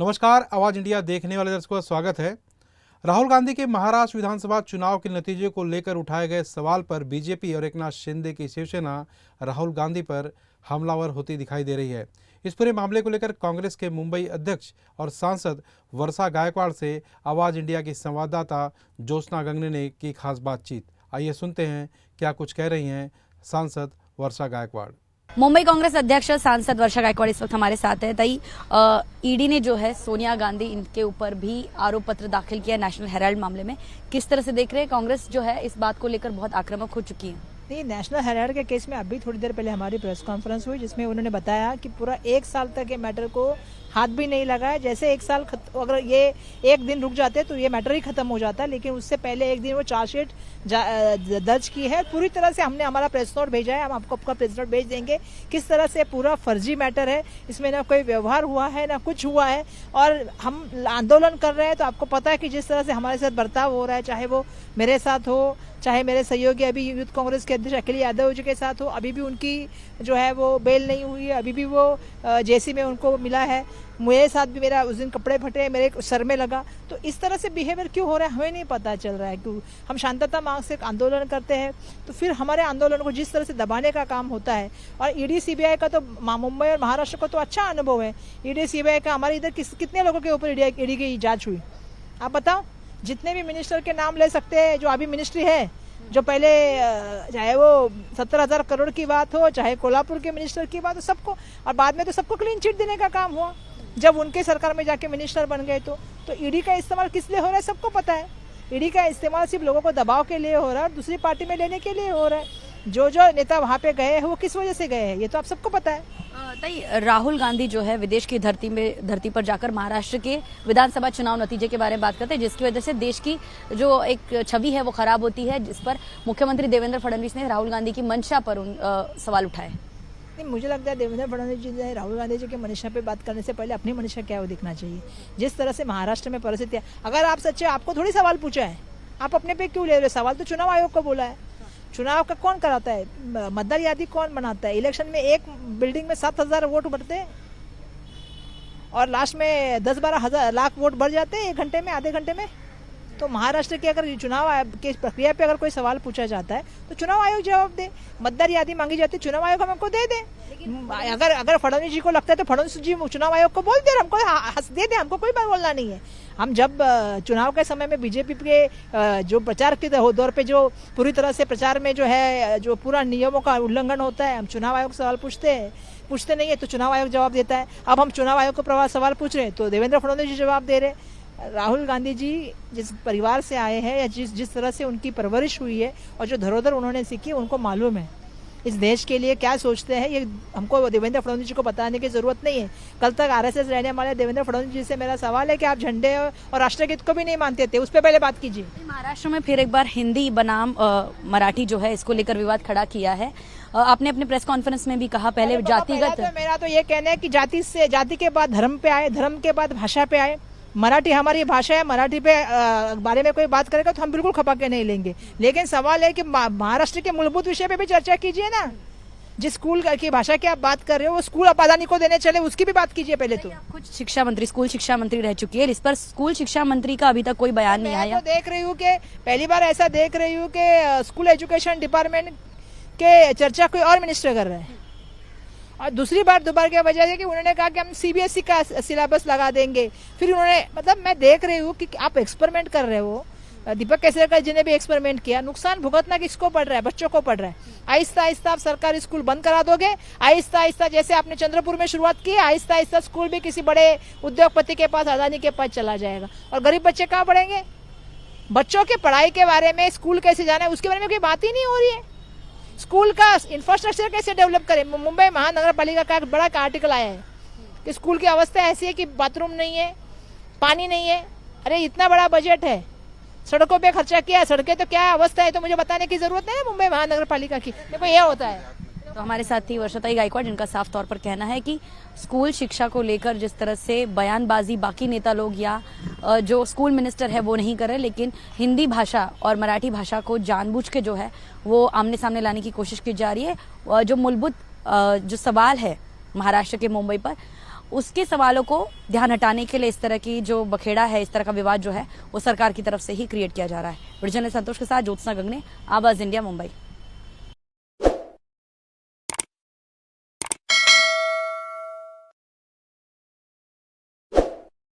नमस्कार, आवाज इंडिया देखने वाले दर्शकों का स्वागत है। राहुल गांधी के महाराष्ट्र विधानसभा चुनाव के नतीजे को लेकर उठाए गए सवाल पर बीजेपी और एकनाथ शिंदे की शिवसेना राहुल गांधी पर हमलावर होती दिखाई दे रही है। इस पूरे मामले को लेकर कांग्रेस के मुंबई अध्यक्ष और सांसद वर्षा गायकवाड़ से आवाज इंडिया की संवाददाता ज्योत्सना गंगने ने की खास बातचीत। आइए सुनते हैं क्या कुछ कह रही हैं सांसद वर्षा गायकवाड़। मुंबई कांग्रेस अध्यक्ष सांसद वर्षा गायकवाड़ इस वक्त हमारे साथ है। तई ईडी ने जो है सोनिया गांधी इनके ऊपर भी आरोप पत्र दाखिल किया नेशनल हेराल्ड मामले में। किस तरह से देख रहे हैं? कांग्रेस जो है इस बात को लेकर बहुत आक्रामक हो चुकी है। नहीं, नेशनल हेराल्ड के केस में अभी थोड़ी देर पहले हमारी प्रेस कॉन्फ्रेंस हुई जिसमें उन्होंने बताया कि पूरा 1 साल तक ये मैटर को हाथ भी नहीं लगाया। जैसे 1 साल अगर ये 1 दिन रुक जाते तो ये मैटर ही खत्म हो जाता, लेकिन उससे पहले 1 दिन वो चार्जशीट दर्ज की है। पूरी तरह से हमने हमारा प्रेस नोट भेजा है, हम आपको आपका प्रेस नोट भेज देंगे। किस तरह से पूरा फर्जी मैटर है, इसमें ना कोई व्यवहार हुआ है ना कुछ हुआ है। और हम आंदोलन कर रहे हैं तो आपको पता है कि जिस तरह से हमारे साथ बर्ताव हो रहा है, चाहे वो मेरे साथ हो, चाहे मेरे सहयोगी अभी यूथ कांग्रेस के अध्यक्ष अखिलेश यादव जी के साथ हो, अभी भी उनकी जो है वो बेल नहीं हुई है, अभी भी वो जेसी में उनको मिला है। मेरे साथ भी मेरा उस दिन कपड़े फटे, मेरे सर में लगा। तो इस तरह से बिहेवियर क्यों हो रहा है हमें नहीं पता चल रहा है। क्यों हम शांतता मांग से आंदोलन करते हैं तो फिर हमारे आंदोलन को जिस तरह से दबाने का काम होता है। और ईडी सीबीआई का तो मुंबई और महाराष्ट्र को तो अच्छा अनुभव है। ईडी सीबीआई का हमारे इधर कितने लोगों के ऊपर ईडी की जांच हुई आप बताओ? जितने भी मिनिस्टर के नाम ले सकते हैं जो अभी मिनिस्ट्री है, जो पहले चाहे वो 17,000 करोड़ की बात हो, चाहे कोल्हापुर के मिनिस्टर की बात हो, सबको, और बाद में तो सबको क्लीन चिट देने का काम हुआ जब उनके सरकार में जाके मिनिस्टर बन गए। तो ईडी का इस्तेमाल किस लिए हो रहा है सबको पता है। ईडी का इस्तेमाल सिर्फ लोगों को दबाव के लिए हो रहा है और दूसरी पार्टी में लेने के लिए हो रहा है। जो नेता वहां पे गए हैं वो किस वजह से गए हैं ये तो आप सबको पता है। राहुल गांधी जो है विदेश की धरती पर जाकर महाराष्ट्र के विधानसभा चुनाव नतीजे के बारे में बात करते हैं, जिसकी वजह से देश की जो एक छवि है वो खराब होती है, जिस पर मुख्यमंत्री देवेंद्र फडणवीस ने राहुल गांधी की मंशा पर सवाल उठाए। नहीं, मुझे लगता है देवेंद्र फडणवीस जी ने राहुल गांधी जी के मंशा पे बात करने से पहले अपनी मंशा क्या है वो देखना चाहिए। जिस तरह से महाराष्ट्र में परिस्थिति है, अगर आप सच्चे, आपको थोड़ी सवाल पूछा है, आप अपने पे क्यों ले रहे? सवाल तो चुनाव आयोग को बोला है। चुनाव का कौन कराता है? मतदार यादी कौन बनाता है? इलेक्शन में एक बिल्डिंग में 7,000 वोट बढ़ते हैं और लास्ट में 10-12 लाख वोट बढ़ जाते हैं 1 घंटे में, आधे घंटे में। तो महाराष्ट्र के अगर चुनाव की प्रक्रिया पे अगर कोई सवाल पूछा जाता है तो चुनाव आयोग जवाब दे। मतदार यादी मांगी जाती है, चुनाव आयोग हमको दे दे। अगर फडणवीस जी को लगता है तो फडणवीस जी चुनाव आयोग को बोल दे, हमको हंस दे दे, हमको कोई बात बोलना नहीं है। हम जब चुनाव के समय में बीजेपी के जो प्रचार के दौर पे जो पूरी तरह से प्रचार में जो है जो पूरा नियमों का उल्लंघन होता है, हम चुनाव आयोग से सवाल पूछते नहीं है तो चुनाव आयोग जवाब देता है। अब हम चुनाव आयोग को सवाल पूछ रहे हैं तो देवेंद्र फडणवीस जी जवाब दे रहे। राहुल गांधी जी जिस परिवार से आए हैं या जिस तरह से उनकी परवरिश हुई है और जो धरोहर उन्होंने सीखी, उनको मालूम है इस देश के लिए क्या सोचते हैं। ये हमको देवेंद्र फडणवीस जी को बताने की जरूरत नहीं है। कल तक आरएसएस रहने वाले देवेंद्र फडणवीस जी से मेरा सवाल है कि आप झंडे और राष्ट्रगीत को भी नहीं मानते थे, उस पर पहले बात कीजिए। महाराष्ट्र में फिर एक बार हिंदी बनाम मराठी जो है इसको लेकर विवाद खड़ा किया है। आपने अपने प्रेस कॉन्फ्रेंस में भी कहा पहले जातिगत, मेरा तो ये कहना है कि जाति के बाद धर्म पे आए, धर्म के बाद भाषा पे आए। मराठी हमारी भाषा है, मराठी पे बारे में कोई बात करेगा तो हम बिल्कुल खपा के नहीं लेंगे, लेकिन सवाल है कि महाराष्ट्र के मूलभूत विषय पे भी चर्चा कीजिए ना। जिस स्कूल की भाषा की आप बात कर रहे हो वो स्कूल आप अदानी को देने चले, उसकी भी बात कीजिए पहले तो। कुछ शिक्षा मंत्री, स्कूल शिक्षा मंत्री रह चुकी है, इस पर स्कूल शिक्षा मंत्री का अभी तक कोई बयान नहीं आया। मैं तो देख रही हूँ कि पहली बार ऐसा देख रही हूँ कि स्कूल एजुकेशन डिपार्टमेंट के चर्चा कोई और मिनिस्टर कर रहे हैं। और दूसरी बार दोबारा की वजह है कि उन्होंने कहा कि हम सीबीएसई का सिलेबस लगा देंगे। फिर उन्होंने, मतलब मैं देख रही हूँ कि आप एक्सपेरिमेंट कर रहे हो। दीपक केसरकर जी ने भी एक्सपेरिमेंट किया। नुकसान भुगतना किसको पड़ रहा है? बच्चों को पड़ रहा है। आहिस्ता आहिस्ता आप सरकारी स्कूल बंद करा दोगे, आहिस्ता आहिस्ता जैसे आपने चंद्रपुर में शुरुआत की, आहिस्ता आहिस्ता स्कूल भी किसी बड़े उद्योगपति के पास, अदानी के पास चला जाएगा। और गरीब बच्चे कहाँ पढ़ेंगे? बच्चों के पढ़ाई के बारे में, स्कूल कैसे जाना है उसके बारे में कोई बात ही नहीं हो रही है। स्कूल का इंफ्रास्ट्रक्चर कैसे डेवलप करें? मुंबई महानगर पालिका का एक बड़ा आर्टिकल आया है कि स्कूल की अवस्था ऐसी है कि बाथरूम नहीं है, पानी नहीं है। अरे इतना बड़ा बजट है, सड़कों पे खर्चा किया है, सड़कें तो क्या अवस्था है तो मुझे बताने की जरूरत नहीं है मुंबई महानगर पालिका की। देखो ये होता है। तो हमारे साथ थी वर्षा गायकवाड़, जिनका साफ तौर पर कहना है कि स्कूल शिक्षा को लेकर जिस तरह से बयानबाजी बाकी नेता लोग या जो स्कूल मिनिस्टर है वो नहीं कर रहे, लेकिन हिंदी भाषा और मराठी भाषा को जानबूझ के जो है वो आमने सामने लाने की कोशिश की जा रही है। जो मूलभूत जो सवाल है महाराष्ट्र के मुंबई पर, उसके सवालों को ध्यान हटाने के लिए इस तरह की जो बखेड़ा है, इस तरह का विवाद जो है वो सरकार की तरफ से ही क्रिएट किया जा रहा है। वीडियो जर्नलिस्ट संतोष के साथ ज्योत्सना गंगने, आवाज इंडिया, मुंबई।